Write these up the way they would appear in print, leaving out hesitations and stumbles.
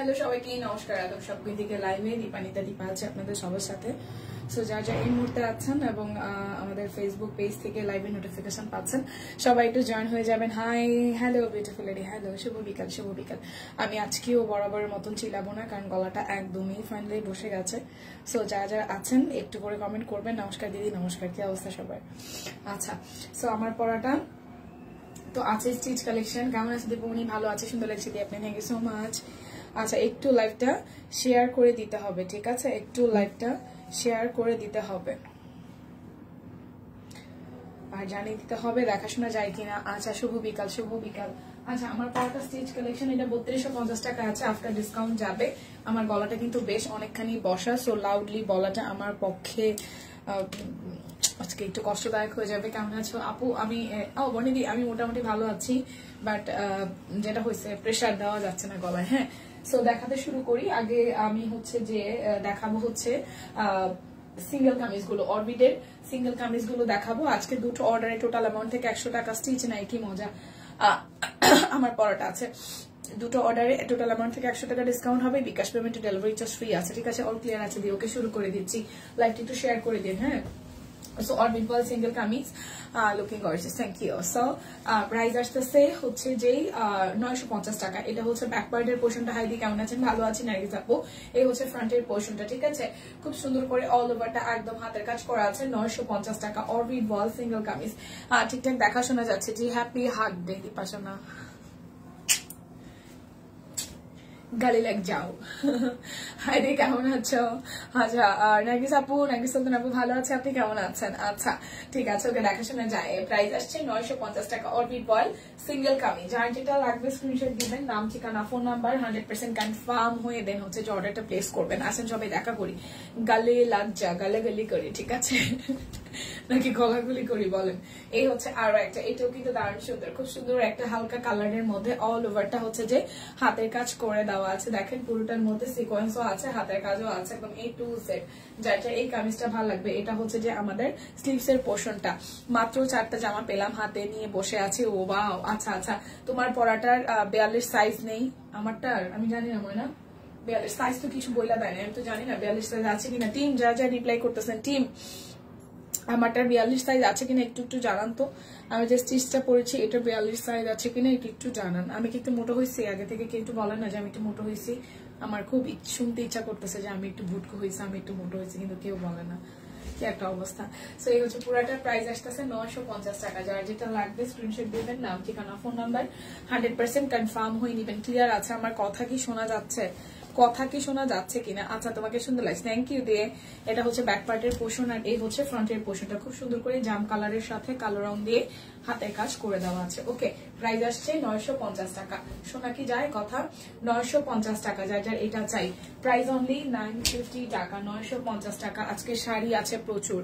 Hello সবাইকে নমস্কার। আদব সবকিছু থেকে লাইভে দীপানিতা দীপা আছে আপনাদের সবার সাথে। সো যারা যারা এই মুহূর্তে আছেন এবং আমাদের ফেসবুক পেজ থেকে লাইভে নোটিফিকেশন পাচ্ছেন সবাই একটু জয়েন হয়ে যাবেন। Hi hello beautiful lady, hello শুভ বিকাল শুভ বিকাল। আমি আজকেও বরাবরের মতন চিলাবো না, কারণ গলাটা একদমই ফাইনালি বসে গেছে। সো যারা যারা আছেন একটু করে কমেন্ট করবেন। নমস্কার দিদি, নমস্কার, কি অবস্থা সবার? আচ্ছা, সো আমার পড়াটা তো আছে স্টিচ কালেকশন। কেমন আছে দীপমণি? ভালো আছে, সুন্দর লাগছে দিয়ে আপনি, থ্যাংক ইউ সো মাচ। আচ্ছা, একটু লাইভটা শেয়ার করে দিতে হবে, ঠিক আছে? একটু লাইভটা শেয়ার করে দিতে হবে আর জানিয়ে দিতে হবে দেখাশোনা যায় কিনা। আচ্ছা, শুভ বিকাল শুভ বিকাল। আচ্ছা, আমার পড়াটা স্টিচ কালেকশন, এটা 3250 টাকা আছে, আফটার ডিসকাউন্ট যাবে। আমার গলাটা কিন্তু বেশ অনেকখানি বসা, সো লাউডলি বলাটা আমার পক্ষে আজকে একটু কষ্টদায়ক হয়ে যাবে। কেমন আছো আপু? আমি বনিদি আমি মোটামুটি ভালো আছি, বাট যেটা হয়েছে প্রেশার দেওয়া যাচ্ছে না গলায়। হ্যাঁ, সো দেখাতে শুরু করি। আগে আমি হচ্ছে যে দেখাবো হচ্ছে সিঙ্গেল কামিজ গুলো, অরবিটের সিঙ্গেল কামিজ গুলো দেখাবো। আজকে দুটো অর্ডারে টোটাল অ্যামাউন্ট থেকে 100 টাকা স্টিচ নাই, কি মজা। আমার পড়াটা আছে দুটো অর্ডারে টোটাল অ্যামাউন্ট থেকে 100 টাকা ডিসকাউন্ট হবে। বিকাশ পেমেন্ট ডেলিভারি চার্জ ফ্রি আছে, ঠিক আছে? অল ক্লিয়ার আছে দিয়ে ওকে শুরু করে দিচ্ছি। লাইভটা একটু শেয়ার করে দিন। হ্যাঁ, সো অরবিট বল single kameez looking gorgeous, thank you. So price আসতেছে হচ্ছে যেই 950 টাকা। এটা হচ্ছে ব্যাক পার্টের পোর্শনটা। হাইদি কেমন আছেন? ভালো আছি নার্গিস আপু। এই হচ্ছে ফ্রন্টের পোর্শনটা, ঠিক আছে? খুব সুন্দর করে অল ওভারটা একদম হাতের কাজ করা আছে। 950 টাকা অরবিট বল সিঙ্গেল কামিজ। ঠিকঠাক দেখা শোনা যাচ্ছে জি। হ্যাপি হার্ট ডে দীপাশনা, গালি লাগ যাও। হাইদি কেমন আছো? আচ্ছা, নার্গিস আপু, নার্গিস সুলতান আপু ভালো আছে, আপনি কেমন আছেন? আচ্ছা ঠিক আছে, ওকে দেখাশোনা যায়। প্রাইস আসছে 950 টাকা অরবিট বল সিঙ্গেল কামিজ। যার যেটা লাগবে স্ক্রিনশট দিবেন, নাম ঠিকানা ফোন নাম্বার 100% কনফার্ম হয়ে দেন হচ্ছে যে অর্ডারটা প্লেস করবেন। আসেন সবাই দেখা করি, গালে লাগ যা, গালাগালি করি, ঠিক আছে? নাকি গলাগুলি করি বলেন। এই হচ্ছে আরো একটা, এটাও কিন্তু দারুণ সুন্দর, খুব সুন্দর একটা হালকা কালারের মধ্যে অল ওভারটা হচ্ছে যে হাতের কাজ করে দেওয়া আছে। দেখেন পুরোটার মধ্যে সিকোয়েন্সও আছে, হাতের কাজও আছে, একদম A to Z। যার এই কামিজটা ভালো লাগবে। এটা হচ্ছে যে আমাদের স্লিভস এর পোর্শনটা। মাত্র 4টা জামা পেলাম, হাতে নিয়ে বসে আছি। ও বাও, আচ্ছা আচ্ছা, তোমার পরাটার 42 সাইজ নেই, আমারটার আমি জানি না মনে না। 42 সাইজ তো কিছু বইলা দেয় না, আমি তো জানি না 42 সাইজ আছে কিনা। টিম যা যা রিপ্লাই করতেছেন, টিম আমারটার 42 সাইজ আছে কিনা একটু একটু জানান তো। আমি যে স্টিচটা পরেছি এটা 42 সাইজ আছে কিনা একটু একটু জানান। আমি কি একটু মোটো হয়েছি আগে থেকে? কেউ একটু বলেন না যে আমি একটু মোটো হয়েছি। আমার খুব শুনতে ইচ্ছা করতেছে যে আমি একটু ভুটকো হয়েছি, আমি একটু মোটো হয়েছি, কিন্তু কেউ বলে না। কি একটা অবস্থা। সো এই হচ্ছে পুরাটার প্রাইস আসতেছে 950 টাকা। যার যেটা লাগবে স্ক্রিনশট দিবেন, নাম ঠিকানা ফোন নাম্বার 100% কনফার্ম হয়ে নিবেন। ক্লিয়ার আছে? আমার কথা কি শোনা যাচ্ছে? কথা কি শোনা যাচ্ছে কিনা? আচ্ছা, তোমাকে সুন্দর লাগছে, থ্যাংক ইউ দিয়ে। এটা হচ্ছে ব্যাক পার্টের পোর্শন আর এই হচ্ছে ফ্রন্টের পোর্শনটা। খুব সুন্দর করে জাম কালারের সাথে কালো রং দিয়ে হাতের কাজ করে দেওয়া আছে। ওকে, প্রাইস আসছে 950 টাকা। শোনা কি যায় কথা? 950 টাকা। যার যার এটা চাই, প্রাইস অনলি 950 টাকা, 950 টাকা। আজকে শাড়ি আছে প্রচুর,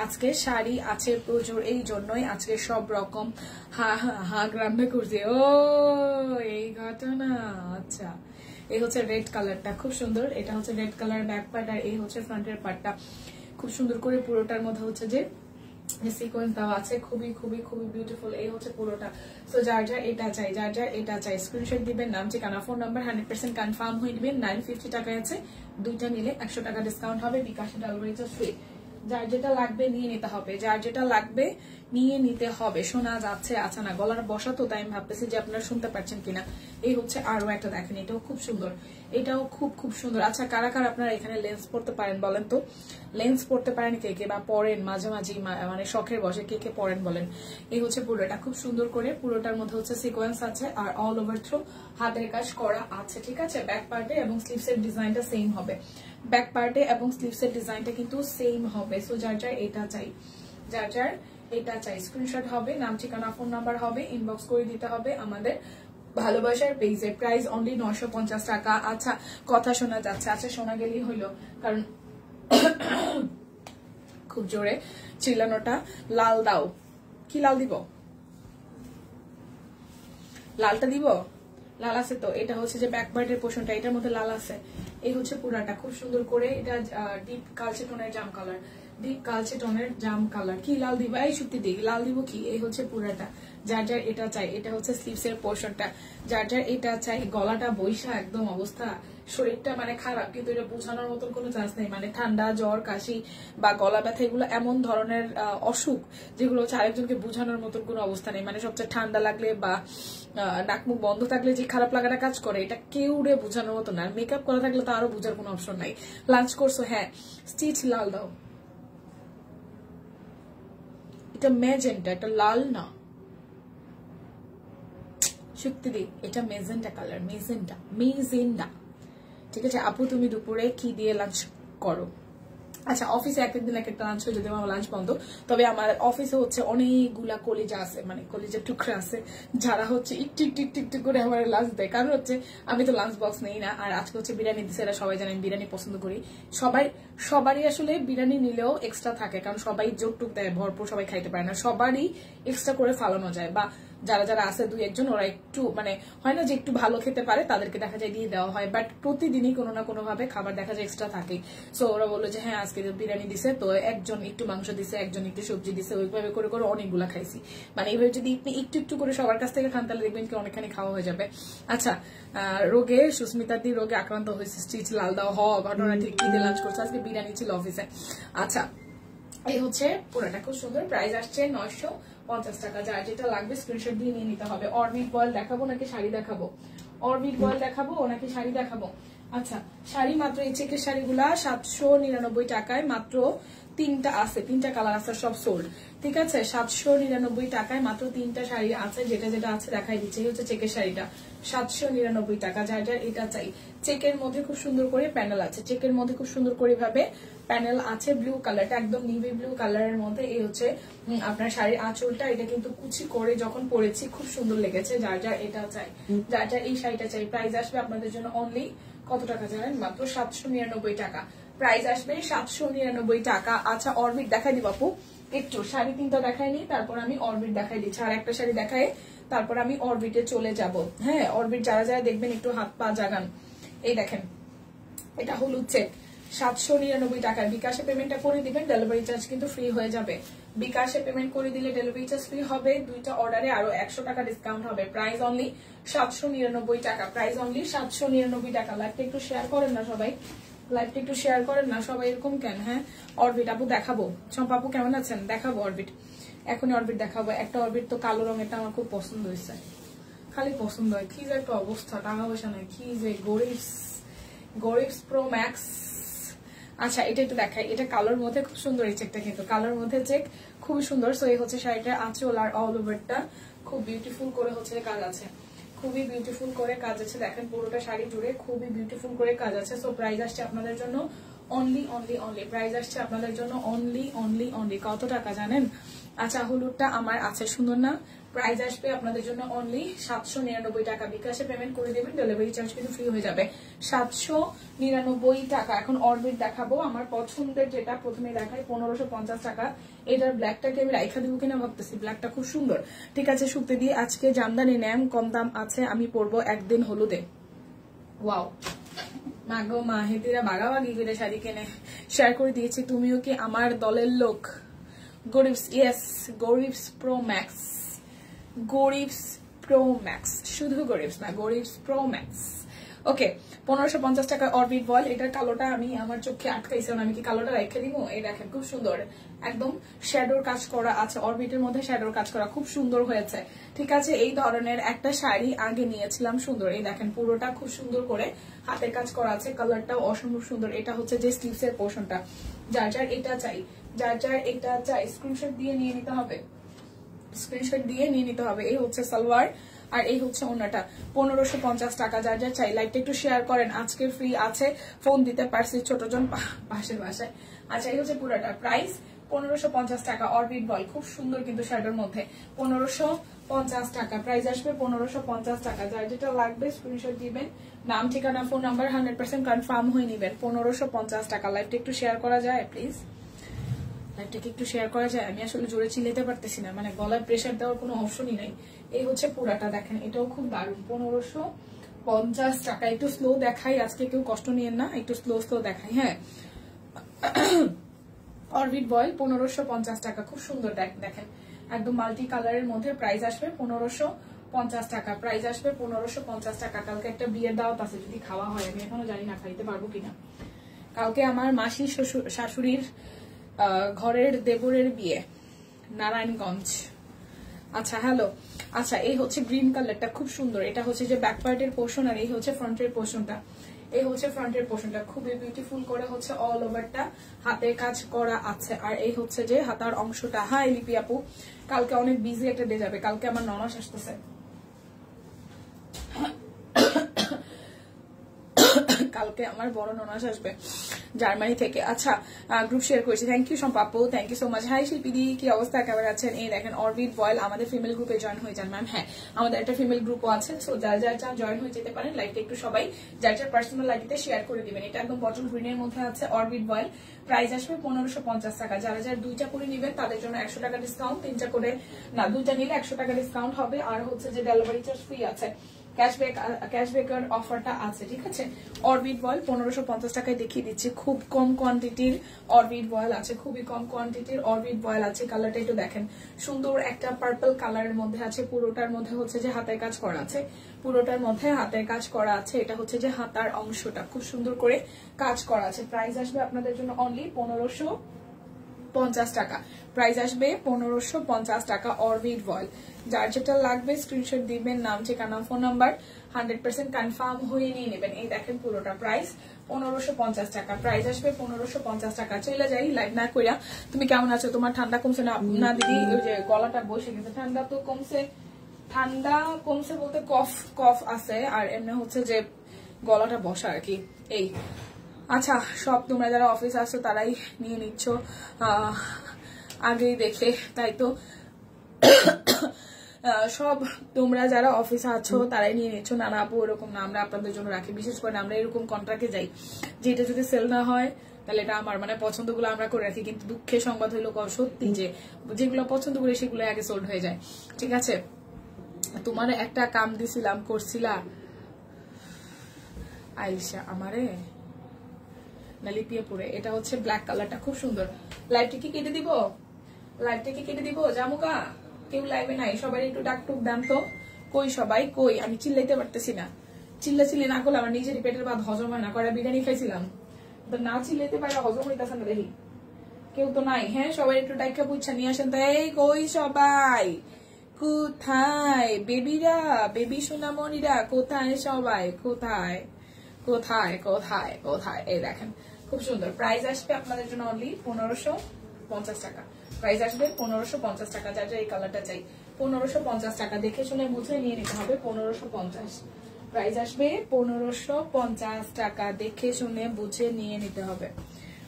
আজকে শাড়ি আছে প্রচুর, এই জন্যই আজকে সব রকম হাগ রান্না করছে। ও এই ঘটনা। আচ্ছা, এই হচ্ছে রেড কালারটা, খুব সুন্দর। এটা হচ্ছে রেড কালার ব্যাক পার্ট আর এই হচ্ছে ফ্রন্টের পার্টটা। খুব সুন্দর করে পুরোটার মধ্যে হচ্ছে যে সিকোয়েন্স দেওয়া আছে, খুবই খুবই খুবই বিউটিফুল। এই হচ্ছে পুরোটা। সো যার যার এটা চাই, যার যার এটা চাই স্ক্রিনশট দিবেন, নাম ঠিকানা ফোন নাম্বার 100% কনফার্ম হয়ে দিবেন। 950 টাকায় আছে, দুইটা নিলে 100 টাকা ডিসকাউন্ট হবে। বিকাশ ডেলিভারি চার্জ ফ্রি। যার যেটা লাগবে নিয়ে নিতে হবে, যার যেটা লাগবে নিয়ে নিতে হবে। শোনা যাচ্ছে? আচ্ছা না, গলার বসা তো, তাই আমি ভাবতেছি যে আপনারা শুনতে পাচ্ছেন কিনা। এই হচ্ছে আরো একটা, দেখেন এটাও খুব সুন্দর, এটাও খুব খুব সুন্দর। আচ্ছা, কারা কারা আপনারা এখানে লেন্স পড়তে পারেন বলেন তো? লেন্স পড়তে পারেন কে কে, বা পরেন মাঝে মাঝে, মানে শখের বসে কে কে পরেন বলেন। এই হচ্ছে পুরোটা, খুব সুন্দর করে পুরোটার মধ্যে হচ্ছে সিকোয়েন্স আছে আর অল ওভার থ্রু হাতের কাজ করা আছে, ঠিক আছে? ব্যাক পার্টে এবং স্লিভস এর ডিজাইনটা সেম হবে। ব্যাক পার্টে এবং স্লিভস এর ডিজাইনটা কিন্তু সেম হবে। সো যার যার এটা চাই, যার যার এটা চাই স্ক্রিনশট হবে, নাম ঠিকানা ফোন নাম্বার হবে, ইনবক্স করে দিতে হবে আমাদের ভালোবাসার পেজে। প্রাইস অনলি 950 টাকা। আচ্ছা, কথা শোনা যাচ্ছে? আচ্ছা, শোনা গেলেই হইলো, কারণ খুব জোরে চিল্লানোটা। লাল দাও, কি লাল দিব? লালটা দিব? লাল আছে তো। এটা হচ্ছে যে ব্যাক পার্টের পোর্শনটা, এটার মধ্যে লাল আছে। এই হচ্ছে পুরাটা, খুব সুন্দর করে। এটা ডিপ কালচে টোনের জাম কালার, ডিপ কালচে টোনের জাম কালার। কি লাল দিবা? এই সত্যি দিই লাল দিব কি? এই হচ্ছে পুরাটা। যার যার এটা চাই, এটা হচ্ছে স্লিভস এর পোর্শনটা। যার যার এটা চাই, গলাটা বৈশা একদম অবস্থা, শরীরটা মানে খারাপ, কিন্তু এটা বোঝানোর মতন কোনো চান্স নেই। মানে ঠান্ডা, জ্বর, কাশি বা গলা ব্যথা এগুলো এমন ধরনের অসুখ যেগুলো হচ্ছে আরেকজনকে বোঝানোর মতন কোনো অবস্থা নেই। মানে সবচেয়ে ঠান্ডা লাগলে বা নাক মুখ বন্ধ থাকলে যে খারাপ লাগাটা কাজ করে, এটা কেউ রে বোঝানোর মতো না। মেকআপ করা থাকলে তো আরো বোঝার কোনো অপশন নাই। লাঞ্চ করছো? হ্যাঁ। স্টিচ লাল দাও। এটা ম্যাজেন্টা, এটা লাল না। সত্যি দি এটা মেজেন্টা কালার, মেজেন্টা। ঠিক আছে আপু, তুমি দুপুরে কি দিয়ে লাঞ্চ করো? আচ্ছা, অফিসে এক একদিন এক একটা লাঞ্চ হয়ে, যদি আমার লাঞ্চ বন্ধ, তবে আমার অফিসে হচ্ছে অনেকগুলা কলিজা আছে, মানে কলিজার টুকরা আছে, যারা হচ্ছে একটু একটু একটু একটু করে আমার লাঞ্চ দেয়। কারণ হচ্ছে আমি তো লাঞ্চ বক্স নেই না। আর আজকে হচ্ছে বিরিয়ানি দিচ্ছে, এরা সবাই জানেন বিরিয়ানি পছন্দ করি। সবারই আসলে বিরিয়ানি নিলেও এক্সট্রা থাকে, কারণ সবাই জোরটুক দেয়, ভরপুর সবাই খাইতে পারে না, সবারই এক্সট্রা করে ফালানো যায়। বা যারা যারা আছে দুই একজন, ওরা একটু মানে হয় না যে একটু ভালো খেতে পারে, তাদেরকে দেখা যায় দিয়ে দেওয়া হয়। বাট প্রতিদিনই কোনো না কোনো ভাবে খাবার দেখা যায় এক্সট্রা থাকে। সো ওরা বললো যে হ্যাঁ আজকে বিরিয়ানি দিছে, তো একজন একটু মাংস দিছে, একজন একটু সবজি দিছে, ওইভাবে করে করে অনেকগুলা খাইছি। মানে এইভাবে যদি আপনি একটু একটু করে সবার কাছ থেকে খান, তাহলে দেখবেন কি অনেকখানি খাওয়া হয়ে যাবে। আচ্ছা, রোগে সুস্মিতার দি রোগে আক্রান্ত হয়েছে, স্টিচ লাল দাও। ঘটনা ঠিক কি দিয়ে লাঞ্চ করছে? আজকে বিরিয়ানি ছিল অফিসে। আচ্ছা, এই হচ্ছে পুরোটা খুব সুন্দর। প্রাইস আসছে 950 টাকা। যার যেটা লাগবে স্ক্রিনশট দিয়ে নিয়ে নিতে হবে। অরবিট বয়েল দেখাবো নাকি শাড়ি দেখাবো? অরবিট বয়েল দেখাবো নাকি শাড়ি দেখাবো? আচ্ছা, শাড়ি মাত্র এই চেকের শাড়িগুলা 799 টাকায়, মাত্র 3টা আছে, 3টা কালার আছে, সব সোল্ড। ঠিক আছে, 799 টাকায় মাত্র 3টা শাড়ি আছে। যেটা যেটা আছে দেখাই দিচ্ছে। এই হচ্ছে চেকের শাড়িটা, 799 টাকা। যার যার এটা চাই। চেকের মধ্যে খুব সুন্দর করে প্যানেল আছে, চেকের মধ্যে খুব সুন্দর করে ভাবে প্যানেল আছে। ব্লু কালারটা একদম নিভি ব্লু কালারের মধ্যে। এই হচ্ছে আপনার শাড়ির আঁচলটা। এটা কিন্তু কুচি করে যখন পরেছি খুব সুন্দর লেগেছে। যার যার এটা চাই, যার যার এই শাড়িটা চাই। প্রাইস আসবে আপনাদের জন্য অনলি কত টাকা জানেন? মাত্র 799 টাকা। প্রাইস আসবে 799 টাকা। আচ্ছা, অরবিট দেখাই দিব আপু একটু। শাড়ি 3টা দেখাইনি, তারপর আমি অরবিট দেখাই দিচ্ছি। আর একটা শাড়ি দেখাই, তারপর আমি অরবিটে চলে যাব। হ্যাঁ, অরবিট যারা যারা দেখবেন একটু হাত পা জাগান। এই দেখেন, এটা হলুদ চেক, 799 টাকায়। বিকাশে পেমেন্টটা করে দিবেন, ডেলিভারি চার্জ কিন্তু ফ্রি হয়ে যাবে। বিকাশে পেমেন্ট করে দিলে ডেলিভারি চার্জ ফ্রি হবে। 2টা অর্ডারে আরো 100 টাকা ডিসকাউন্ট হবে। প্রাইস অনলি 799 টাকা। প্রাইস অনলি 799 টাকা। লাইভটা একটু শেয়ার করেন না সবাই, লাইভটা একটু শেয়ার করেন না সবাই। এরকম কেন? হ্যাঁ, অরবিট আপু দেখাবো। চম্পা আপু কেমন আছেন? দেখাবো অরবিট, এখনই অরবিট দেখাবো। একটা অরবিট তো কালো রঙেরটা আমার খুব পছন্দ হয়েছে, খালি পছন্দ হয়। কি যে একটা অবস্থা, টাকা পয়সা নাই, কি যে গরিবস প্রো ম্যাক্স। আচ্ছা, এটা একটু দেখাই। এটা কালোর মধ্যে খুব সুন্দর, এই চেকটা কিন্তু কালোর মধ্যে চেক খুবই সুন্দর। সো এই হচ্ছে শাড়িটার আঁচল আর অল ওভারটা খুব বিউটিফুল করে হচ্ছে কাজ আছে, খুবই বিউটিফুল করে কাজ আছে। দেখেন পুরোটা শাড়ি জুড়ে খুবই বিউটিফুল করে কাজ আছে। সো প্রাইস আসছে আপনাদের জন্য অনলি প্রাইস আসছে আপনাদের জন্য অনলি কত টাকা জানেন? আচ্ছা, হলুদটা আমার আছে, সুন্দর না? প্রাইস আসবে আপনাদের জন্য অনলি 799 টাকা। বিকাশে পেমেন্ট করে দেবেন, ডেলিভারি চার্জ কিন্তু ফ্রি হয়ে যাবে। 799 টাকা। এখন অরবিট দেখাবো, আমার পছন্দের যেটা প্রথমে দেখাই, 1550 টাকা। এটার ব্ল্যাকটাকে আমি রাইখা দিব কিনা ভাবতেছি, ব্ল্যাকটা খুব সুন্দর। ঠিক আছে, শুকতে দিয়ে আজকে জামদানি ন্যাম কম দাম আছে, আমি পরবো একদিন হলুদে। ওয়াও, মাগো মা, হেতিরা বাগাবাগি করে শাড়ি কেনে। শেয়ার করে দিয়েছি, তুমিও কি আমার দলের লোক? গরিবস, ইয়েস, গরিবস প্রো ম্যাক্স, গরিবস প্রো ম্যাক্স, শুধু গরিবস না, গরিবস প্রো ম্যাক্স। ওকে, 1550 টাকা অরবিট বল। এটার কালোটা আমি আমার চোখে আটকাইছিলাম, আমি কি কালোটা রেখে দিব? এই দেখেন খুব সুন্দর, একদম শ্যাডোর কাজ করা আছে, অরবিটের মধ্যে শ্যাডোর কাজ করা খুব সুন্দর হয়েছে। ঠিক আছে, এই ধরনের একটা শাড়ি আগে নিয়েছিলাম, সুন্দর। এই দেখেন পুরোটা খুব সুন্দর করে হাতের কাজ করা আছে, কালারটাও অসম্ভব সুন্দর। এটা হচ্ছে যে স্লিভস এর পোর্শনটা। যার যার এটা চাই, যার যার এটা চাই, স্ক্রিনশট দিয়ে নিয়ে নিতে হবে, স্ক্রিনশট দিয়ে নিয়ে নিতে হবে। এই হচ্ছে সালোয়ার আর এই হচ্ছে ওড়নাটা, 1550 টাকা। যার যা চাই লাইভটা একটু শেয়ার করেন। আজকে ফ্রি আছে, ফোন দিতে পারছি ছোটজন পাশের বাসায়। আচ্ছা, এই হচ্ছে পুরোটা প্রাইস 1550 টাকা। অরবিট বল খুব সুন্দর কিন্তু শাড়ির মধ্যে, 1550 টাকা। প্রাইস আসবে 1550 টাকা। যার যেটা লাগবে স্ক্রিনশট দিবেন, নাম ঠিকানা ফোন নাম্বার 100% কনফার্ম হয়ে নিবেন। 1550 টাকা। লাইভটা একটু শেয়ার করা যায় প্লিজ, লাইভটাকে একটু শেয়ার করা যায়। আমি আসলে জোরে চিল্লাতে পারতেছি না, মানে গলায় প্রেশার দেওয়ার কোনো অপশনই নাই। এই হচ্ছে পুরাটা, দেখেন এটাও খুব দারুণ, 1550 টাকা। একটু স্লো দেখাই, আজকে কেউ কষ্ট নিয়েন না, একটু স্লো দেখাই। হ্যাঁ, অরবিট বয়েল 1550 টাকা, খুব সুন্দর দেখেন, একদম মাল্টি কালারের মধ্যে। প্রাইস আসবে 1550 টাকা, প্রাইস আসবে 1550 টাকা। কালকে একটা বিয়ের দাওয়াত আছে, যদি খাওয়া হয়, আমি এখনো জানি না খাইতে পারবো কিনা। কালকে আমার মাসি শাশুড়ির ঘরের দেবরের বিয়ে, নারায়ণগঞ্জ। আচ্ছা হ্যালো, আচ্ছা এই হচ্ছে গ্রিন কালারটা, খুব সুন্দর। এটা হচ্ছে যে ব্যাক পার্টের পোর্শন, আর এই হচ্ছে ফ্রন্টের পোর্শনটা। এই হচ্ছে ফ্রন্টের পোর্শনটা, খুবই বিউটিফুল করে হচ্ছে অল ওভারটা হাতের কাজ করা আছে। আর এই হচ্ছে যে হাতার অংশটা। হাই লিপি আপু, কালকে অনেক বিজি একটা ডে যাবে, কালকে আমার ননাস আসতেছে, কালকে আমার বড় ননাস আসবে জার্মানি থেকে। আচ্ছা গ্রুপ শেয়ার করেছি, থ্যাংক ইউ সম্পাপু, thank you so much. Hi শিল্পীদি, কি অবস্থা, কেমন আছেন? এই দেখেন অরবিট বয়েল, আমাদের ফিমেল গ্রুপে জয়েন হয়ে যান ম্যাম। হ্যাঁ, আমাদের একটা ফিমেল গ্রুপও আছে, সো যারা যারা চান জয়েন হয়ে যেতে পারেন। লাইকটা একটু সবাই যার যার পার্সোনাল আইডিতে শেয়ার করে দিবেন। এটা একদম বটল গ্রিনের মধ্যে আছে অরবিট বয়েল, প্রাইস আসবে 1550 টাকা। যারা যারা 2টা করে নেবেন তাদের জন্য 100 টাকা ডিসকাউন্ট, 3টা করে না 2টা নিলে 100 টাকা ডিসকাউন্ট হবে। আর হচ্ছে যে ডেলিভারি চার্জ ফ্রি আছে, ক্যাশব্যাকের অফারটা আছে, ঠিক আছে। অরবিট বয়েল 1550 টাকায় দেখিয়ে দিচ্ছি, খুব কম কোয়ান্টিটির অরবিট বয়েল আছে, খুবই কম কোয়ান্টিটির অরবিট বয়েল আছে। কালারটা একটু দেখেন, সুন্দর একটা পার্পল কালারের মধ্যে আছে। পুরোটার মধ্যে হচ্ছে যে হাতের কাজ করা আছে, পুরোটার মধ্যে হাতের কাজ করা আছে। এটা হচ্ছে যে হাতার অংশটা খুব সুন্দর করে কাজ করা আছে। প্রাইস আসবে আপনাদের জন্য অনলি 1550 টাকা, প্রাইস আসবে 1550 টাকা অরবিট বয়েল। যার যেটা লাগবে স্ক্রিনশট দিবেন, নাম ঠিকানা ফোন নাম্বার 100% কনফার্ম হয়ে নিয়ে নেবেন। এই দেখেন পুরোটা প্রাইস 1550 টাকা, প্রাইস আসবে 1550 টাকা। চলে যাই লাইভ না কইরা। তুমি কেমন আছো? তোমার ঠান্ডা কমছে না? না দিদি, ওই যে গলাটা বসে গেছে। ঠান্ডা তো কমছে, ঠান্ডা কমছে বলতে কফ কফ আছে, আর এমনি হচ্ছে যে গলাটা বসা আর কি। এই আচ্ছা, সব তোমরা যারা অফিস আসছো তারাই নিয়ে নিচ্ছ আগেই দেখে, তাই তো সব তোমরা যারা অফিসে আছো তারাই নিয়ে নিচ্ছ। না না আপু, এরকম না, আমরা আপনাদের জন্য রাখি। বিশেষ করে আমরা এরকম কন্ট্রাক্টে যাই, যেটা যদি সেল না হয় তাহলে এটা আমার মানে পছন্দগুলো আমরা করে রাখি। কিন্তু দুঃখের সংবাদ হইলো সত্যি যে যেগুলো পছন্দ করি সেগুলো আগে সোল্ড হয়ে যায়, ঠিক আছে। তোমার একটা কাম দিছিলাম, করছিলা আইসা আমারে না লিপিয়ে পরে। এটা হচ্ছে ব্ল্যাক কালারটা, খুব সুন্দর। লাইভটা কি কেটে দিব? লাইভটা কি কেটে দিব? জামুকা কেউ লাইভে নাই, সবাই একটু ডাক টুক দেন তো। কই সবাই কই? আমি চিল্লাইতে পারতেছি না। চিল্লি না করলে আমার নিজেরই পেটের ভাত হজম হয় না। কয়টা বিরিয়ানি খাইছিলাম তো, না চিল্লাইতে পারে হজম হইতেছে না দেখি। কেউ তো নাই। হ্যাঁ, সবাই একটু ডাইকা বুঝছা নিয়ে আসেন তো। এই কই সবাই? কোথায় বেবিরা, বেবি সোনামণিরা কোথায়? সবাই কোথায় কোথায় কোথায় কোথায়? এই দেখেন খুব সুন্দর। প্রাইস আসবে আপনাদের জন্য অনলি 1550 টাকা, প্রাইস আসবে 1550 টাকা। যা যা এই কালারটা চাই 1550 টাকা, দেখে শুনে বুঝে নিয়ে নিতে হবে। 1550 প্রাইস আসবে, 1550 টাকা, দেখে শুনে বুঝে নিয়ে নিতে হবে।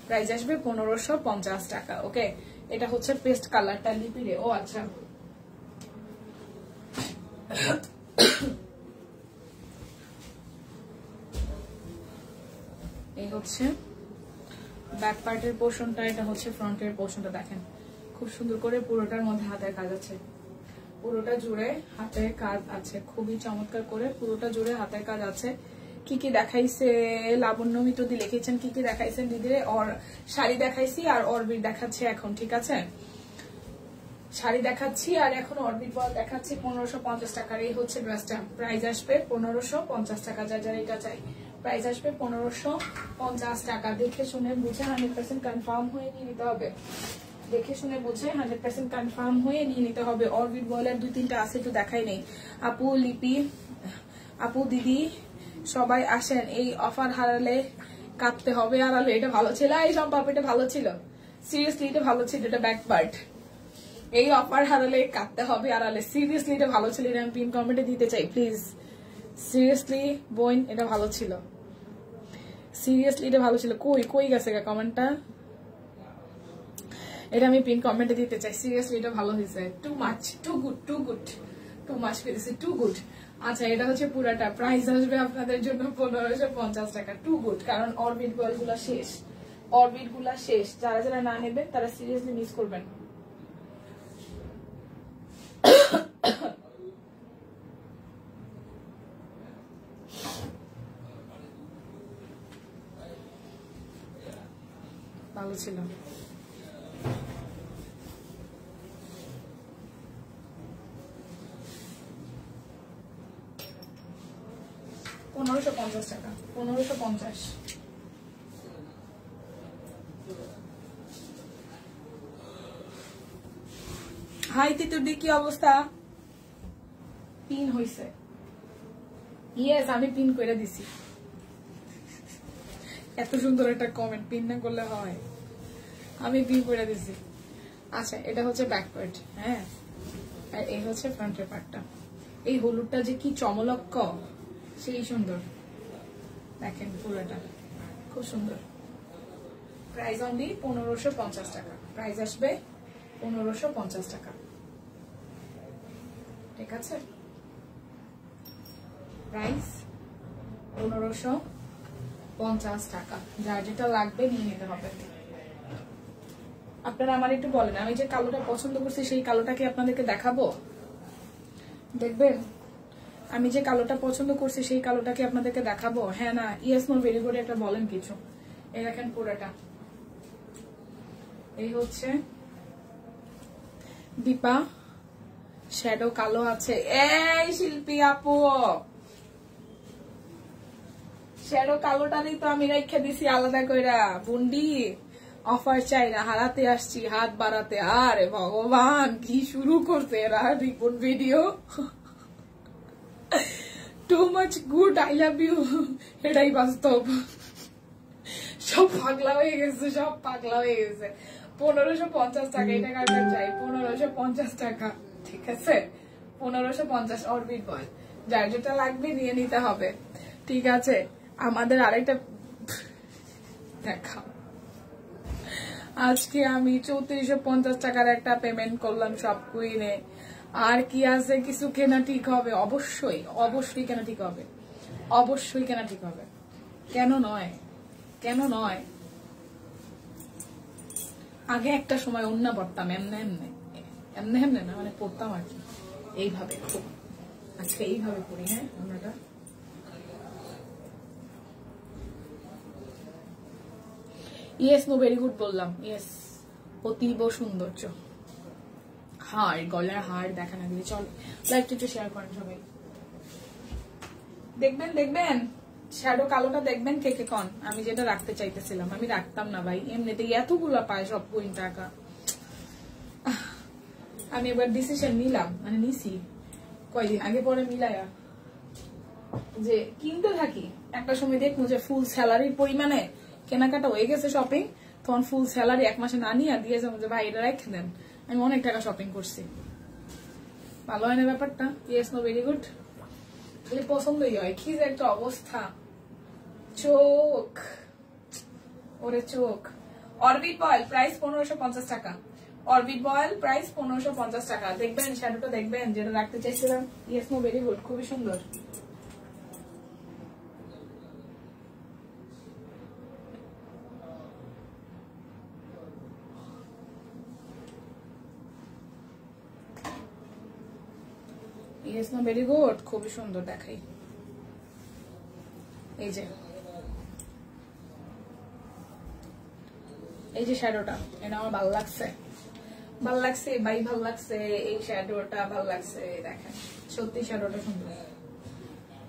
প্রাইস আসবে 1550 টাকা। ওকে, এটা হচ্ছে পেস্ট কালারটা লিপিরে। ও আচ্ছা, এই হচ্ছে ব্যাক পার্টের পোর্শনটা, এটা হচ্ছে ফ্রন্টের পোর্শনটা। দেখেন খুব সুন্দর করে পুরোটার মধ্যে হাতের কাজ আছে, পুরোটা জুড়ে হাতের কাজ আছে, খুবই চমৎকার করে পুরোটা জুড়ে হাতের কাজ আছে। কি কি দেখাইছে লাবণ্য মিত্রদি লিখেছেন, কি কি দেখাইছেন দিদিরে? আর শাড়ি দেখাইছি আর অরবিট দেখাচ্ছি এখন, ঠিক আছে। শাড়ি দেখাচ্ছি আর এখন অরবিট বল দেখাচ্ছি 1550 টাকার। এই হচ্ছে ড্রেসটা, প্রাইস আসবে 1550 টাকা। যার যার এটা চাই প্রাইস আসবে 1550 টাকা। দেখে শুনে বুঝে 100% কনফার্ম হয়ে নিয়ে নিতে হবে, দেখে শুনে বুঝে 100% কনফার্ম হয়ে নিয়ে নিতে হবে। অরবিট বলের 2-3টা আছে, একটু দেখাই নেই। আপু, লিপি আপু, দিদি সবাই আসেন। এই অফার হারালে কাটতে হবে আড়ালে। এটা ভালো ছিল, এই সম্পাপ এটা ভালো ছিল, সিরিয়াসলি এটা ভালো ছিল। এটা ব্যাক পার্ট, এই অফার হারালে কাটতে হবে আড়ালে। সিরিয়াসলি এটা ভালো ছিল, এটা আমি পিন কমেন্টে দিতে চাই প্লিজ। সিরিয়াসলি বোন, এটা ভালো ছিল, সিরিয়াসলি এটা ভালো ছিল। কই কই গেছে কমেন্টটা? এটা আমি পিন কমেন্টে দিতে চাই। সিরিয়াসলি এটা ভালো হয়েছে, too much, too good, too good, too much পেয়েছে, টু গুড। আচ্ছা, এটা হচ্ছে পুরাটা, প্রাইস আসবে আপনাদের জন্য 1550 টাকা। টু গুড, কারণ অরবিট বল গুলা শেষ, অরবিট গুলা শেষ। যারা যারা না নেবেন তারা সিরিয়াসলি মিস করবেন। ভালো ছিল, 1550। হাই তিতুডি, কি অবস্থা? পিন হইছে? ইয়েস, আমি পিন করে দিছি। এত সুন্দর একটা কমেন্ট, পিন না করলে হয়? আমি পিন করে দিছি। আচ্ছা, এটা হচ্ছে ব্যাক পার্ট, হ্যাঁ, আর এই হচ্ছে ফ্রন্টের পার্টটা। এই হলুদটা যে কি চমলক্ক, সেই সুন্দর, দেখেন পুরোটা খুব সুন্দর। প্রাইস অনলি 1550 টাকা। প্রাইস আসবে 1550 টাকা, ঠিক আছে? প্রাইস 1550 টাকা। যার যেটা লাগবে নিয়ে নিতে হবে। আপনারা আমার একটু বলেন, আমি যে কালোটা পছন্দ করছি সেই কালোটা কি আপনাদেরকে দেখাবো? দেখবেন? আমি যে কালোটা পছন্দ করছি সেই কালোটা কি আপনাদেরকে দেখাবো? হ্যাঁ না, ইয়েস নো ভেরি গুড একটা বলেন কিছু। এই দেখেন পুরোটা, এই হচ্ছে দীপা শ্যাডো কালো আছে। এই শিল্পী আপু, শ্যাডো কালোটারই তো আমি রেখে দিছি আলাদা কইরা। বুন্ডি অফার চাই না, হারাতে আসছি হাত বাড়াতে। আরে ভগবান, কি শুরু করছে এরা report video. Too much good, I love you, এটাই বাস্তব। সব পাগলা হয়ে গেছে, সব পাগলা হয়ে গেছে। 1550 টাকা, এটা কার চাই? 1550 টাকা, ঠিক আছে? 1550 অরবিট বল। যার যেটা লাগবে নিয়ে নিতে হবে, ঠিক আছে? আমাদের আরেকটা দেখা, আজকে আমি 3450 টাকার একটা পেমেন্ট করলাম সব কুইনে। আর কি আছে? কিছু কেনা ঠিক হবে, অবশ্যই অবশ্যই কেনা ঠিক হবে, অবশ্যই কেনা ঠিক হবে। কেন নয়, কেন নয়? আগে একটা সময় ওন্না পড়তাম, এমনে এমনে এমনে এমনে না, মানে পড়তাম আর কি এইভাবে। খুব আজকে এইভাবে পড়ি। হ্যাঁ, ওন্নাটা ইয়েস নো ভেরি গুড বললাম। ইয়েস, অতীব সৌন্দর্য। হার, গলার হার দেখা না দিলে চল। লাইভটা একটু শেয়ার করেন সবাই। দেখবেন দেখবেন শ্যাডো কালোটা দেখবেন কে কে কন। আমি যেটা রাখতে চাইতেছিলাম, আমি রাখতাম না ভাই, এমনিতেই এতগুলা পায় সব কুইন টাকা। আমি এবার ডিসিশন নিলাম, মানে নিছি কয়দিন আগে পরে মিলায়া, যে কিনতে থাকি। একটা সময় দেখবো যে ফুল স্যালারির পরিমাণে কেনাকাটা হয়ে গেছে শপিং, তখন ফুল স্যালারি এক মাসে না নিয়ে দিয়ে যাবো যে ভাই এটা রেখে দেন, আমি অনেক টাকা শপিং করছি। ভালো হয় না ব্যাপারটা? Yes no very good. খালি পছন্দই হয়, কি যে একটা অবস্থা। চোখ, ওরে চোখ। অরবিট বয়েল প্রাইস 1550 টাকা। অরবিট বয়েল প্রাইস 1550 টাকা। দেখবেন শ্যাডোটা, দেখবেন যেটা রাখতে চাইছিলাম। ইয়েস নো ভেরি গুড, খুবই সুন্দর। ইয়েস নো ভেরি গুড, খুবই সুন্দর দেখাই। এই যে, এই যে শ্যাডোটা, এটা আমার ভালো লাগছে, ভাল লাগছে ভাই, ভাল লাগছে। এই শ্যাডোটা ভাল লাগছে, দেখেন সত্যি শ্যাডোটা সুন্দর,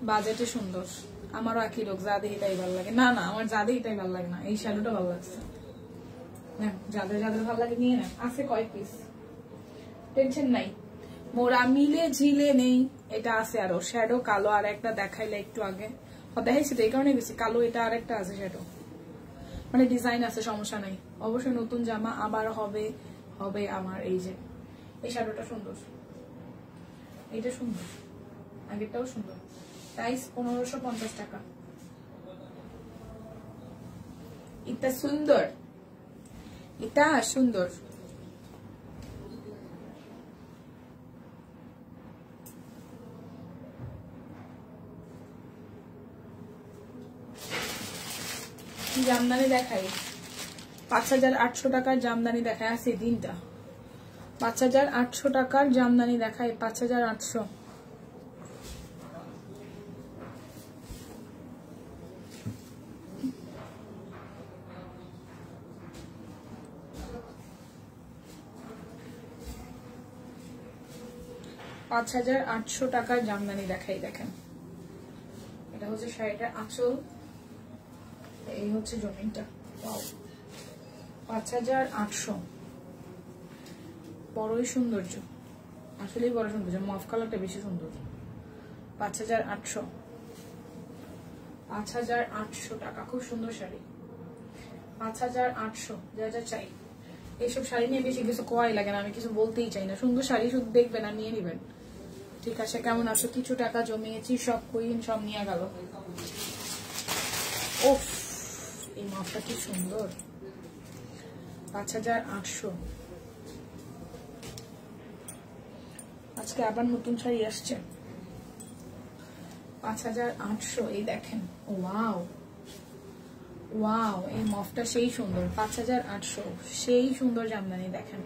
বাজেটে সুন্দর। আমারও একই লোক, যা দেখি তাই ভালো লাগে। না না, আমার যা দেখি তাই ভালো লাগে না, এই শ্যাডোটা ভালো লাগছে। যাদের যাদের ভালো লাগে নিয়ে নেন, আছে কয়েক পিস, টেনশন নাই। মোরা মিলে ঝিলে নেই, এটা আছে আরো শ্যাডো কালো। আর একটা দেখাইলে একটু আগে দেখাইছি তো, এই কারণে বেশি কালো। এটা আর একটা আছে শ্যাডো, মানে ডিজাইন আছে, সমস্যা নাই। অবশ্যই নতুন জামা আবার হবে হবে আমার। এই যে এই শ্যাডোটা সুন্দর, এইটা সুন্দর, আগেরটাও সুন্দর। প্রাইস 1550 টাকা। এটা সুন্দর, এটা সুন্দর। জামদানি দেখাই, 5800 টাকার জামদানি দেখায় আছে দিনটা। 5800 টাকার জামদানি দেখায়, 5800। টাকার জামদানি দেখাই, দেখেন। এটা হচ্ছে শাড়িটার আঁচল, এই হচ্ছে জমিনটা, 5800, বড়ই সৌন্দর্য, আসলেই বড় সৌন্দর্য, মফ কালারটা বেশি সুন্দর। 5800, 5800 টাকা, খুব সুন্দর শাড়ি। 5800, যা যা চাই। এইসব শাড়ি নিয়ে বেশি কিছু কোয়াই লাগে না, আমি কিছু বলতেই চাই না, সুন্দর শাড়ি শুধু দেখবেন আর নিয়ে নিবেন। ঠিক আছে, কেমন আছো? কিছু টাকা জমিয়েছি, সব কুইন সব নিয়ে গেল। ওফ, এই মাপটা কি সুন্দর। 5800। আজকে আবার নতুন শাড়ি আসছে। 5800, এই দেখেন, ওয়াও ওয়াও, এই মফটা সেই সুন্দর। 5800, সেই সুন্দর জামদানি, দেখেন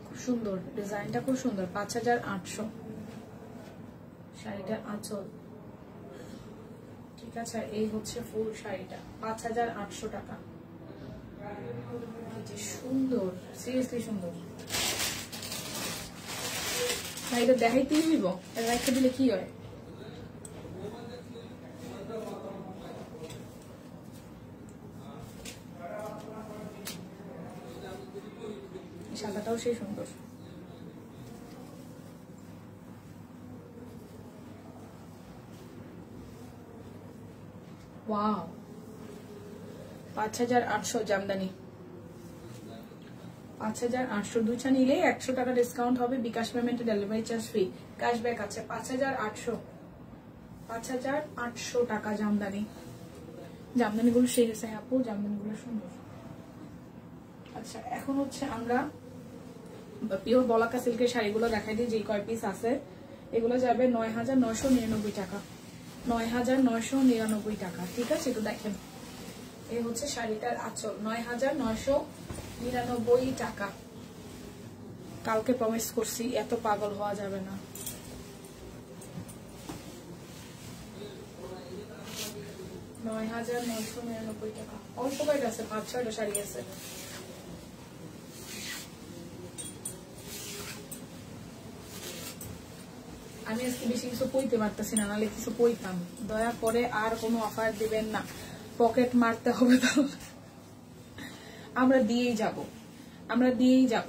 খুব সুন্দর, ডিজাইনটা খুব সুন্দর। 5800 শাড়িটার আঁচল, ঠিক আছে। এই হচ্ছে ফুল শাড়িটা, 5800 টাকা। কি সুন্দর, সিরিয়াসলি সুন্দর শাড়িটা। দেখাইতেই হইব, রেখে দিলে কি হয়? সাদাটাও সেই সুন্দর। ওয়াও, 5800 জামদানি। 5800, দুইটা নিলে 100 টাকা ডিসকাউন্ট হবে, বিকাশ পেমেন্টে ডেলিভারি চার্জ ফ্রি, ক্যাশব্যাক আছে। 5800 টাকা জামদানি। জামদানিগুলো সেই গেছে আপু, জামদানিগুলো সুন্দর। আচ্ছা, এখন হচ্ছে আমরা পিওর বলাকা সিল্কের শাড়িগুলো দেখাই দিই, যে কয় পিস আছে। এগুলো যাবে 9999 টাকা, 9999 টাকা, ঠিক আছে। তো দেখেন, এই হচ্ছে শাড়িটার আঁচল, 9999 টাকা। কালকে প্রমিস করছি, এত পাগল হওয়া যাবে না। 9999 টাকা। অল্প কয়টা আছে, 5-6টা শাড়ি আছে। আমি আজকে বেশি কিছু পইতে পারতেছি না, নাহলে কিছু পইতাম। দয়া করে আর কোনো অফার দিবেন না, পকেট মারতে হবে তো। আমরা দিয়েই যাব, আমরা দিয়েই যাব,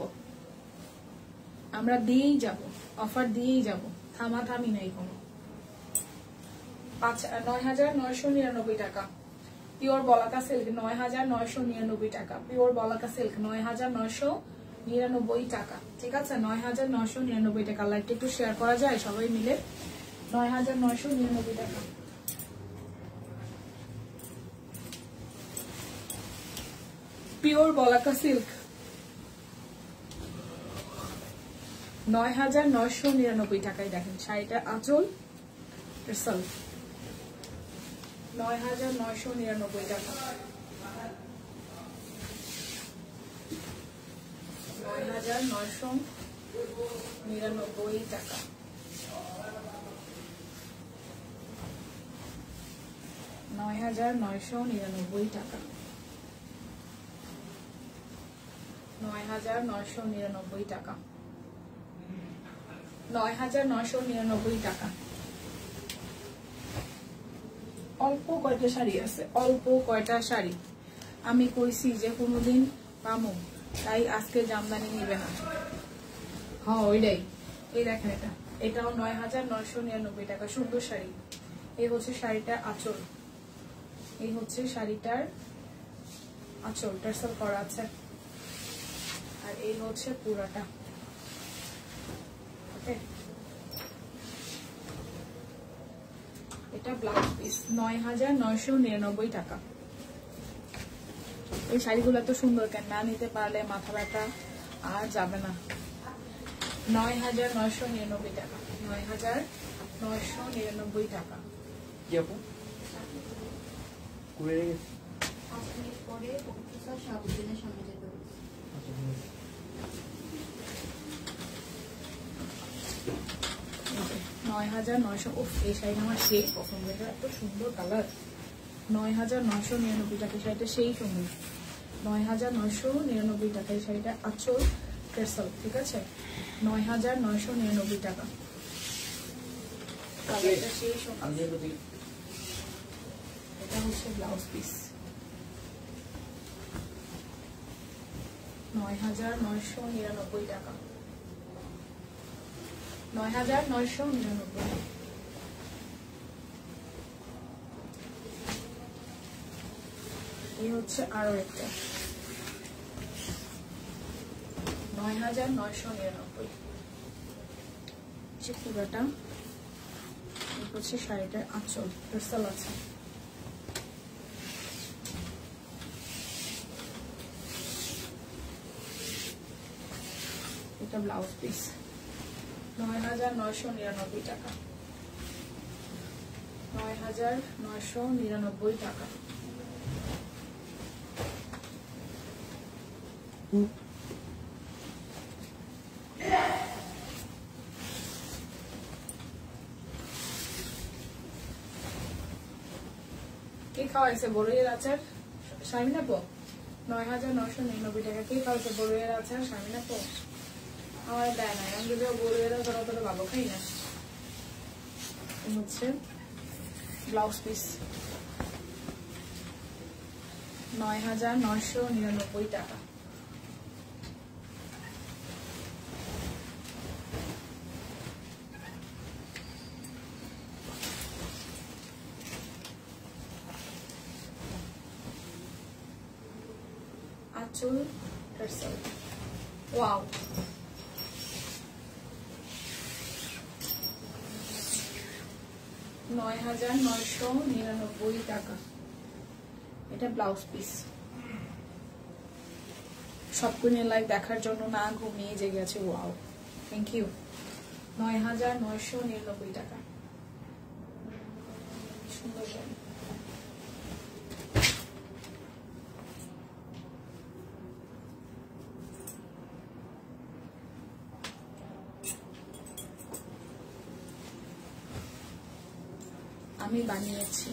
আমরা দিয়েই যাব, অফার দিয়েই যাব, থামাথামি নাই কোনো। 9999 টাকা। পিওর বলাকা সিল্ক 9999 টাকা। পিওর বলাকা সিল্ক 9999 টাকা, ঠিক আছে। 9999 টাকা। লাইভটা একটু শেয়ার করা যায় সবাই মিলে। 9999 টাকা। পিওর বলাকা সিল্ক 9999 টাকায়। দেখেন শাড়িটা আঁচল, 9999 টাকা। 9999 টাকা। 9999 টাকা। 9999 টাকা। 9999 টাকা। অল্প কয়টা শাড়ি আছে, অল্প কয়টা শাড়ি। আমি কইছি যে কোনোদিন পামো, তাই আজকে জামদানি নিবে না। হ্যাঁ ওইটাই। এই দেখেন, এটাও 9999 টাকা। সুন্দর শাড়ি। এই হচ্ছে শাড়িটার আঁচল, এই হচ্ছে শাড়িটার আঁচল, টার্সেল করা আছে। আর এই হচ্ছে পুরাটা। ওকে, এটা ব্লাউজ পিস 9999 টাকা। এই শাড়িগুলো তো সুন্দর, কেন না নিতে পারলে মাথা ব্যথা আর যাবে না। 9999 টাকা। 9999 টাকা। কি আপু কুড়ে গেছে? 5 মিনিট পরে প্রফেসর শাহাবুদ্দিনের সামনে যেতে হবে। 9900। উফ, এই শাড়িটা আমার সেই পছন্দের, এত সুন্দর কালার। 9999 টাকা। শাড়িটা সেই সুন্দর। 9999 টাকা। এই শাড়িটা আঁচল টার্সেল, ঠিক আছে। 9999 টাকা। কালারটা সেই সুন্দর। এটা হচ্ছে ব্লাউজ পিস। 9,999 টাকা, 9,999। এই হচ্ছে আরো একটা 9,999। পুরোটা হচ্ছে শাড়িটার আঁচল, ক্রিস্টাল আছে। এটা ব্লাউজ পিস, 9,999 টাকা, 9,999 টাকা। কে খাওয়াইছে বড়ইয়ের আচার? শারমিন আপু, 9,999 টাকা। কে খাওয়াইছে বড়ইয়ের আচার? শারমিন আপু আমার দেয় না, আমি যদিও বড়ইয়ের আচার অতটা ভালো খাই না। হচ্ছে ব্লাউজ পিস, 9,999 টাকা। আঁচল টার্সেল, ওয়াও, 9,999 টাকা। এটা ব্লাউজ পিস। সবগুলো লাইভ দেখার জন্য না ঘুমিয়ে জেগে আছে, ওয়াও, থ্যাংক ইউ। 9,999 টাকা, সুন্দর শাড়ি। আমি বানিয়েছি,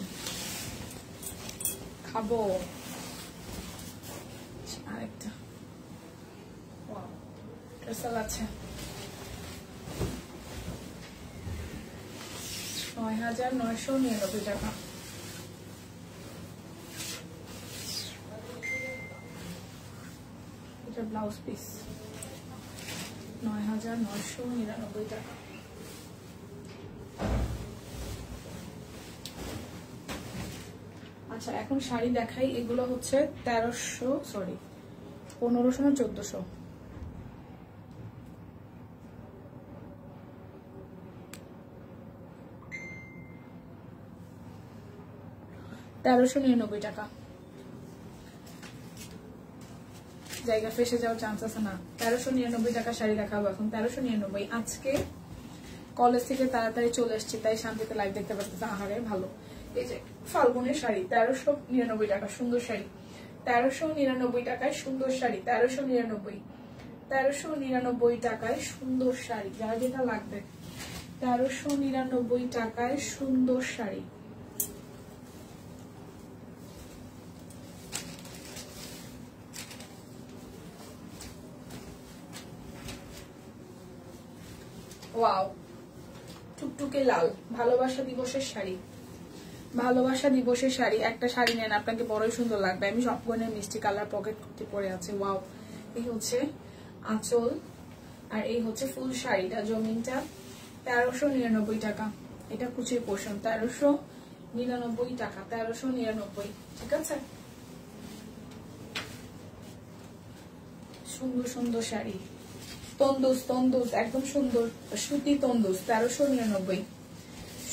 খাবো। আরেকটা ওয়াও, টার্সেল আছে, 9,999 টাকা। এটা ব্লাউজ পিস, 9,999 টাকা। আচ্ছা, এখন শাড়ি দেখাই। এগুলো হচ্ছে 1300, সরি 1500 না 1400। $1399 টাকা। জায়গা ফেসে যাওয়ার চান্স আছে না। 1399 টাকা শাড়ি দেখাবো এখন, 1399। আজকে কলেজ থেকে তাড়াতাড়ি চলে এসেছি, তাই শান্তিতে লাইভ দেখতে পারতেছে। আহারে ভালো। এই যে ফাল্গুনের শাড়ি, 1399 টাকা, সুন্দর শাড়ি। 1399 টাকায় সুন্দর শাড়ি, 1399, 1399 টাকায় সুন্দর শাড়ি। যারা যেটা লাগবে, 1399 টাকায় সুন্দর শাড়ি। ওয়াও, টুকটুকে লাল, ভালোবাসা দিবসের শাড়ি, ভালোবাসা দিবসের শাড়ি। একটা শাড়ি নেন, আপনাকে বড়ই সুন্দর লাগবে। আমি সবগুলো মিষ্টি কালার পকেট করতে পরে আছে, ওয়াও। এই হচ্ছে আঁচল, আর এই হচ্ছে ফুল শাড়িটা, জমিনটা। 1399 টাকা। এটা কুচির পোর্শন, 1399 টাকা, 1399। ঠিক আছে, সুন্দর সুন্দর শাড়ি। তন্দুজ, তন্দুজ একদম সুন্দর, সুতি তন্দুজ, 1399।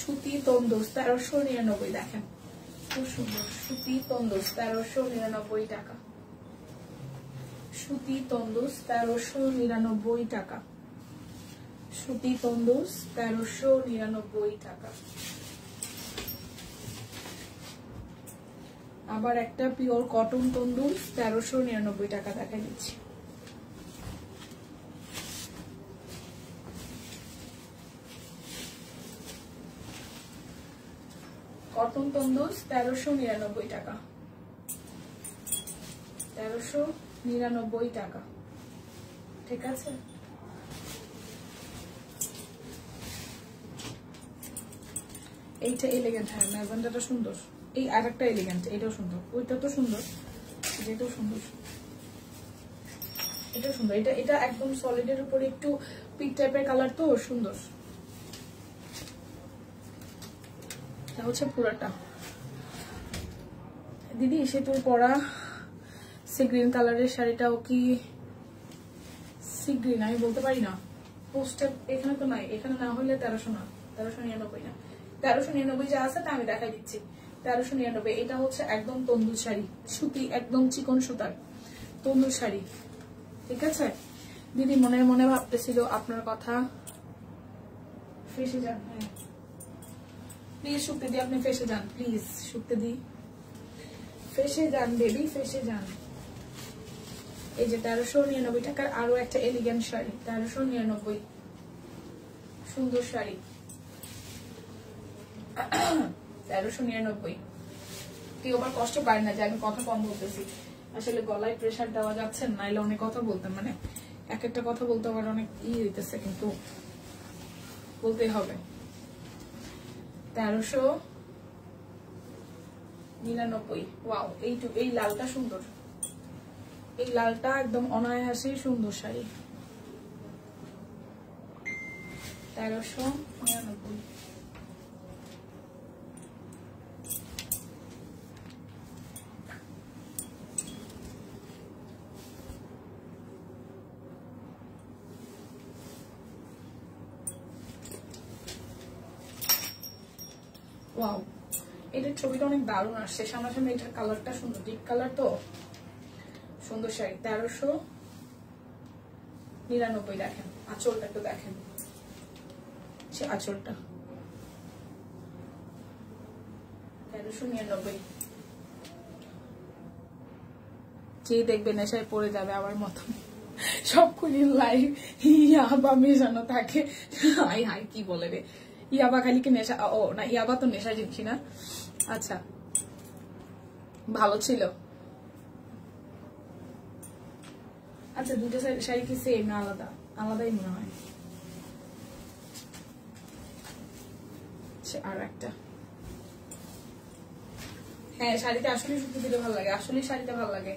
সুতি তন্দুজ 1399। দেখেন খুব সুন্দর সুতি তন্দুজ, 1399 টাকা। সুতি তন্দুজ 1399 টাকা। সুতি তন্দুজ 1399 টাকা। আবার একটা পিওর কটন তন্দুজ 1399 টাকা দেখা দিচ্ছি। কটন তন্দুজ 1399 টাকা, 1399 টাকা। ঠিক আছে, এইটা এলিগেন্ট, হ্যাঁ ম্যাজেন্টাটা সুন্দর। এই আরেকটা এলিগেন্ট, এটাও সুন্দর, ওইটা তো সুন্দর, যেটাও সুন্দর। এটা সুন্দর, এটা এটা একদম সলিডের উপরে একটু পিক টাইপের কালার, তো সুন্দর। এটা হচ্ছে পুরাটা। দিদি সে তোর পরা সি গ্রিন কালারের শাড়িটাও কি সি গ্রিন? আমি বলতে পারি না, পোস্টার এখানে তো নাই, এখানে না হলে 1300 না, 1399 না, 1399 যা আছে তা আমি দেখাই দিচ্ছি। 1399। এটা হচ্ছে একদম তন্দুর শাড়ি, সুতি, একদম চিকন সুতার তন্দুর শাড়ি, ঠিক আছে। দিদি মনে মনে ভাবতেছিল আপনার কথা। ফেসে যান, হ্যাঁ প্লিজ শুকতে দি, আপনি ফেসে যান প্লিজ, শুকতে দি, ফেসে যান বেবি, ফেসে যান। এই যে 1399 টাকার আরো একটা এলিগেন্ট শাড়ি, 1399, সুন্দর শাড়ি, 1399। কেউ আবার কষ্ট পায় না যে আমি কথা কম বলতেছি, আসলে গলায় প্রেসার দেওয়া যাচ্ছে, নাইলে অনেক কথা বলতাম, মানে এক একটা কথা বলতে আবার অনেক হইতেছে, কিন্তু বলতেই হবে। 1399। ওয়াও, এই লালটা সুন্দর, এই লালটা একদম অনায়াসে সুন্দর শাড়ি, 1399। ওয়াও, এটার ছবিটা অনেক দারুণ আসছে, সামনাসামনি এটার কালারটা সুন্দর, ডিপ কালার তো সুন্দর শাড়ি। 1399। দেখেন আঁচলটা একটু দেখেন, আঁচলটা 1399। যে দেখবে নেশায় পড়ে যাবে আমার মতন, সব খুলির লাইভ ইয়াবা মেশানো থাকে। হাই হাই কি বলে রে, ইয়াবা খালি কি নেশা? ও না, ইয়াবা তো নেশা জিনিস না। আচ্ছা, ভালো ছিল। আচ্ছা, দুটো শাড়ি কি সেম না আলাদা? আলাদাই মনে হয়। আর একটা, হ্যাঁ শাড়িটা আসলে শুনতে দিলে ভালো লাগে, আসলে শাড়িটা ভালো লাগে।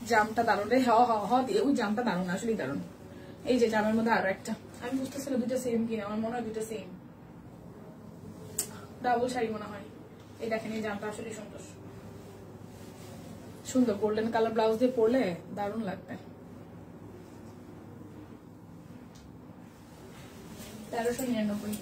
জামটা দারুণ রে, ওই জামটা দারুণ, আসলেই দারুণ। এই যে জামের মধ্যে আরো একটা, আমি বুঝতেছিলাম দুটো সেম কিনা, আমার মনে হয় দুটো সেম, ডাবল শাড়ি মনে হয়। এই দেখেন, এই জামটা আসলে সুন্দর, সুন্দর গোল্ডেন কালার ব্লাউজ দিয়ে পরলে দারুণ লাগবে। 1399।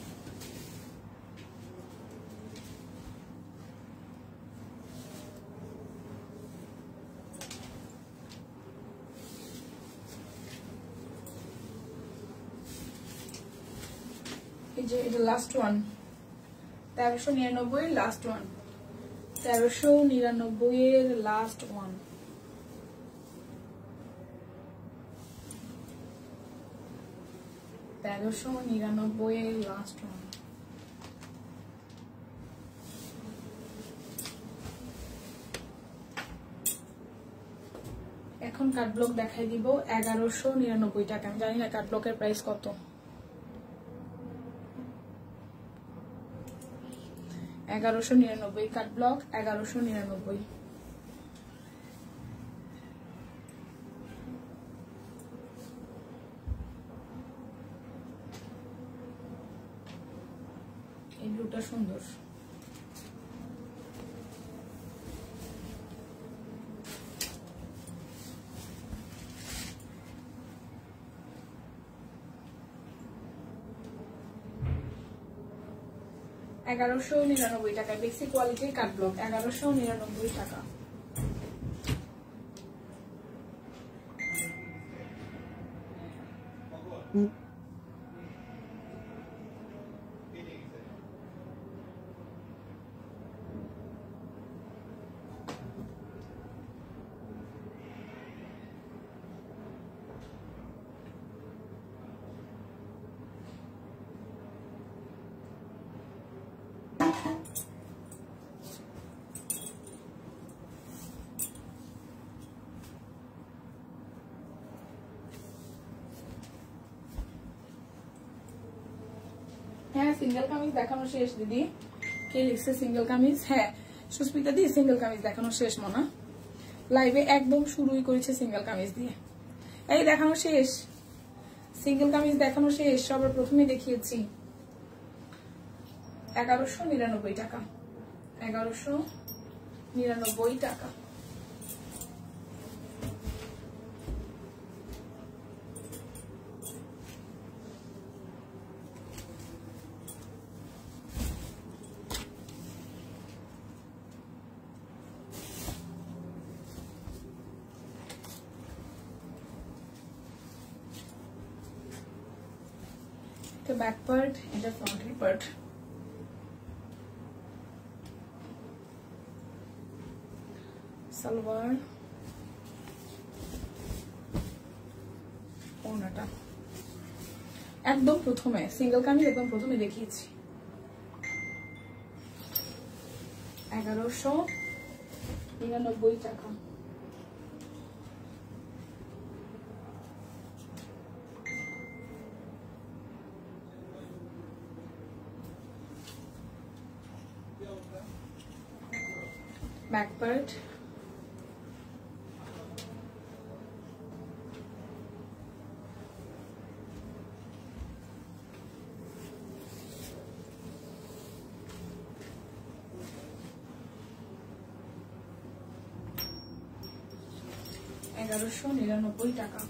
এই যে এটা লাস্ট ওয়ান, 1399 লাস্ট ওয়ান, 1399 এর লাস্ট ওয়ান। Last one. এখন কাটব্লক দেখাই দিব 1199 টাকা। আমি জানি না কাটব্লকের প্রাইস কত। 1199 কাটব্লক, 1199। এই ব্লুটা সুন্দর। $1199 টাকায় বেসি কোয়ালিটির কাটব্লক, 1199 টাকা। হ্যাঁ, সিঙ্গেল কামিজ দেখানো শেষ দিদি। কে লিখছে সিঙ্গেল কামিজ? হ্যাঁ সুস্মিতা দি, সিঙ্গেল কামিজ দেখানো শেষ মনা। লাইভে একদম শুরুই করেছে সিঙ্গেল কামিজ দিয়ে। এই দেখানো শেষ, সিঙ্গেল কামিজ দেখানো শেষ, সবার প্রথমে দেখিয়েছি। 1199 টাকা, 1199 টাকা। ব্যাক পার্ট, এটা ফ্রন্টের পার্ট। সালোয়ার, ওড়নাটা একদম প্রথমে সিঙ্গেল কামিজ একদম প্রথমে দেখিয়েছি। 1199 টাকা। ব্যাক পার্ট, $1199 টাকা।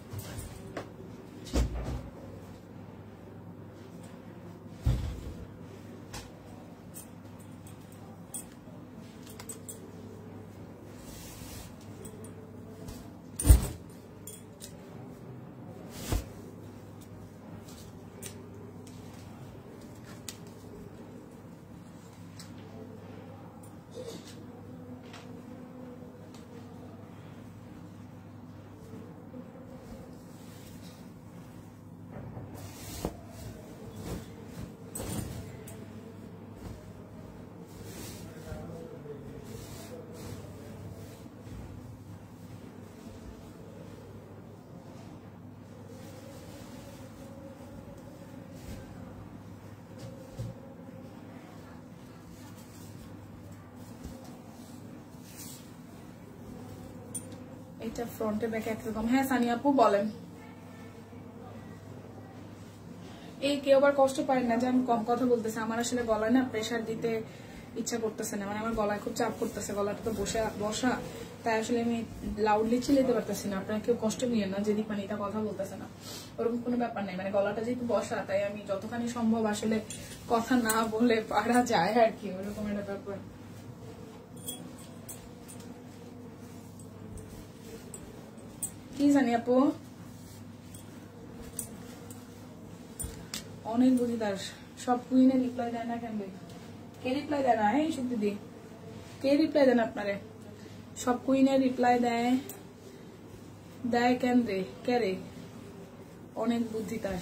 এটা ফ্রন্টে ব্যাকে একরকম। হ্যাঁ সানি আপু বলেন। এই কেউ আবার কষ্ট পায় না যে আমি কম কথা বলতেছি, আমার আসলে গলায় না প্রেসার দিতে ইচ্ছা করতেছে না, মানে আমার গলায় খুব চাপ করতেছে, গলাটা তো বসা, তাই আসলে আমি লাউডলি চিল্লাতে পারতেছি না। আপনারা কেউ কষ্ট নিয়ে না যে দীপানিতা কথা বলতেছে না, ওরকম কোনো ব্যাপার নাই, মানে গলাটা যেহেতু বসা তাই আমি যতখানি সম্ভব আসলে কথা না বলে পারা যায় আর কি, ওরকম একটা ব্যাপার। কি জানি আপু, অনেক বুঝি তার, সব কুইনে রিপ্লাই দেয় না কেন? কে রিপ্লাই দেয় না? এই সত্যি দি, কে রিপ্লাই দেন আপনারে? সব কুইনে রিপ্লাই দেয় কেন রে? কে রে? অনেক বুদ্ধি তার,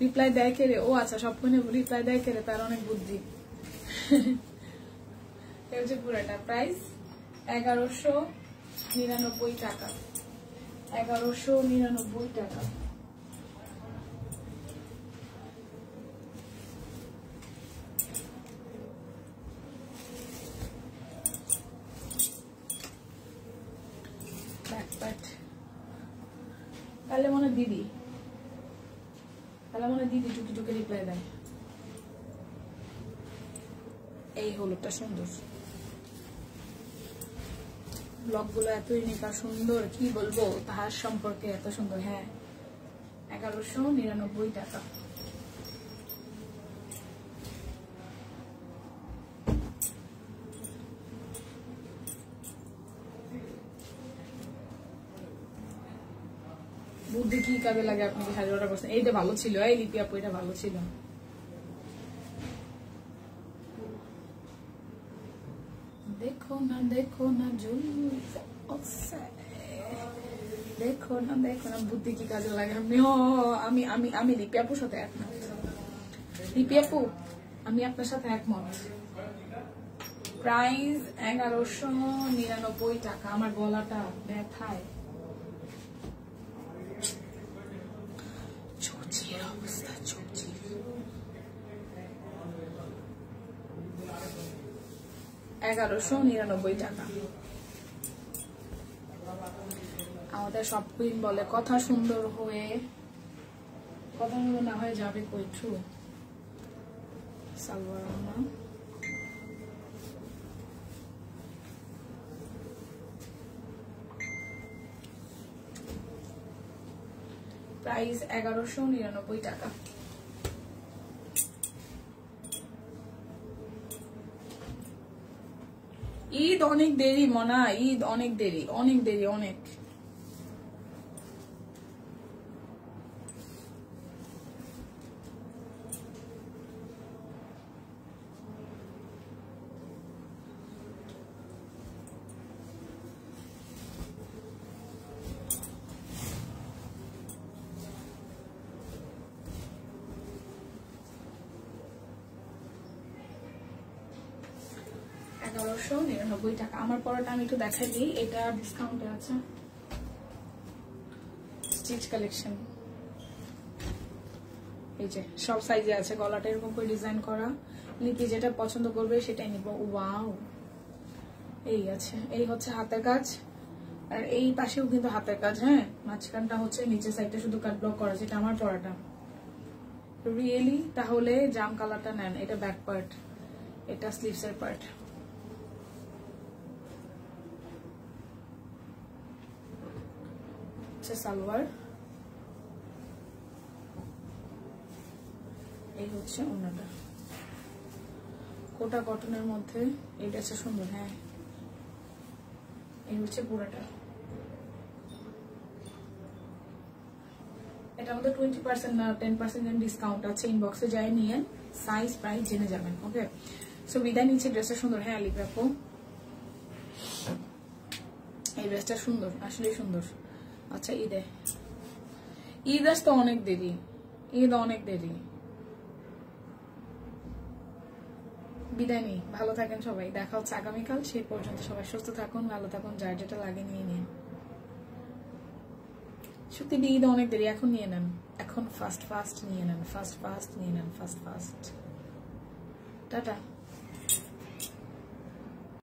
রিপ্লাই দেয় কে রে? ও আচ্ছা, সব কুইনে রিপ্লাই দেয় কে রে? তার অনেক বুদ্ধি। এই হচ্ছে পুরাটা প্রাইস 1199 টাকা, 1199 টাকা। তাহলে মনে দিদি টুকি টুকি রিপ্লাই দেয়। এই হলুদটা সুন্দর, ব্লগ গুলো এত ইউনিক আর সুন্দর, কি বলবো তাহার সম্পর্কে, এত সুন্দর। হ্যাঁ 1199 টাকা। বুদ্ধি কি কাজে লাগে আপনাকে শাড়ি অর্ডার করছেন? এইটা ভালো ছিল, এই লিপি আপু এটা ভালো ছিল। দেখো না দেখো না বুদ্ধি কি কাজে লাগে। আমি লিপি আপুর সাথে একমত। লিপি আপু আমি আপনার সাথে একমত। প্রাইস 1199 টাকা। আমার গলাটা ব্যথায়, অবস্থা 1199 টাকা। আমাদের সব কুইন বলে কথা সুন্দর হয়ে কথা না হয়ে যাবে কই ট্রু সালোয়ার না প্রাইস 1199 টাকা। ঈদ অনেক দেরি মনা, ঈদ অনেক দেরি, অনেক দেরি, অনেক। টাকা। আমার পরাটা আমি একটু দেখাই দিই, এটা ডিসকাউন্টে আছে, স্টিচ কালেকশন। এই যে সব সাইজে আছে, গলাটা এরকম করে ডিজাইন করা, লিপি যেটা পছন্দ করবে সেটাই নিব। ওয়াও, এই আছে, এই হচ্ছে হাতের কাজ, আর এই পাশেও কিন্তু হাতের কাজ। হ্যাঁ, মাঝখানটা হচ্ছে নিচের সাইডটা শুধু কাট ব্লক করা, যেটা আমার পরাটা রিয়েলি। তাহলে জাম কালারটা নেন, এটা ব্যাক পার্ট, এটা স্লিভস এর পার্ট। সালোয়ার, এই হচ্ছে ওড়নাটা, কোটা কটনের মধ্যে, এইটা হচ্ছে সুন্দর। হ্যাঁ, এই হচ্ছে পুরাটা। এটার মধ্যে 20% না 10% ডিসকাউন্ট আছে, ইনবক্সে যাই নিয়ে সাইজ প্রাইস জেনে যাবেন। ওকে, সো বিদায় নিচ্ছে। ড্রেসটা সুন্দর। হ্যাঁ লিপাপু, এই ড্রেসটা সুন্দর, আসলে সুন্দর। আচ্ছা, ঈদ আসতে অনেক দেরি, ঈদ অনেক দেরি। বিদায় নেই, ভালো থাকেন সবাই, দেখা হচ্ছে আগামীকাল। সেই পর্যন্ত সবাই সুস্থ থাকুন, ভালো থাকুন, যার যেটা লাগে নিয়ে নিন। সত্যি ঈদ অনেক দেরি, এখন নিয়ে নেন, এখন ফাস্ট ফাস্ট নিয়ে নেন, ফাস্ট ফাস্ট নিয়ে নেন, ফাস্ট ফাস্ট। টাটা।